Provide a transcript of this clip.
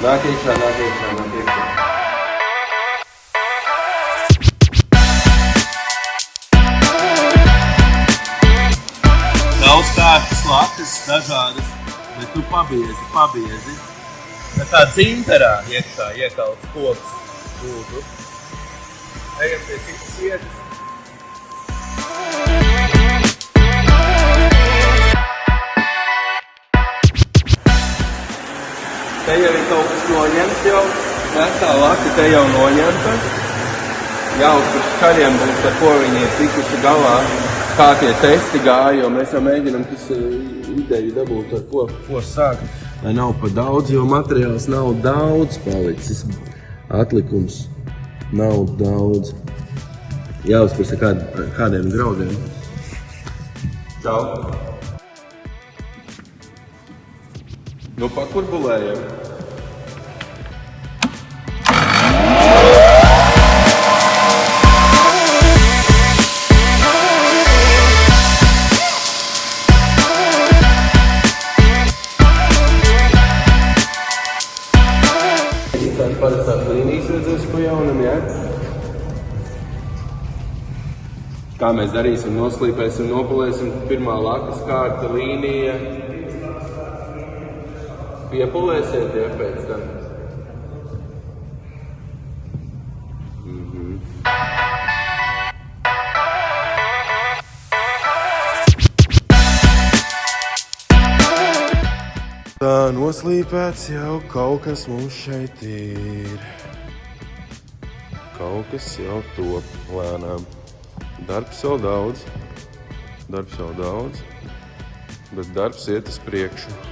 Nāk iekšā, nāk iekšā. Daudz kārtas lakas, dažādas, bet tu pabiezi. Tā dzinterā iekšā iekalts koks būtu. Ejam pie citas vietas. Te jau ir kaut kas noņemts jau. Vecā laka te jau noņemta. Jāuzpēc kariem būs, ar ko viņi ir tikuši galā. Kā tie testi gāja, jo mēs jau mēģinam ideju dabūt, ar ko sākt. Lai nav pa daudz, jo materiāls nav daudz palicis. Atlikums nav daudz. Jāuzpēc ar kādiem graudiem. Čau! Nu, pakurbulējam. Tās parastās līnijas redzēs pa jaunam, jā? Kā mēs darīsim, noslīpēsim, nopulēsim. Pirmā lakas kārta līnija. Piepulēsiet, ja pēc tam. Tā noslīpēts jau kaut kas mums šeit ir. Kaut kas jau top lēnām. Darbs vēl daudz, bet darbs iet uz priekšu.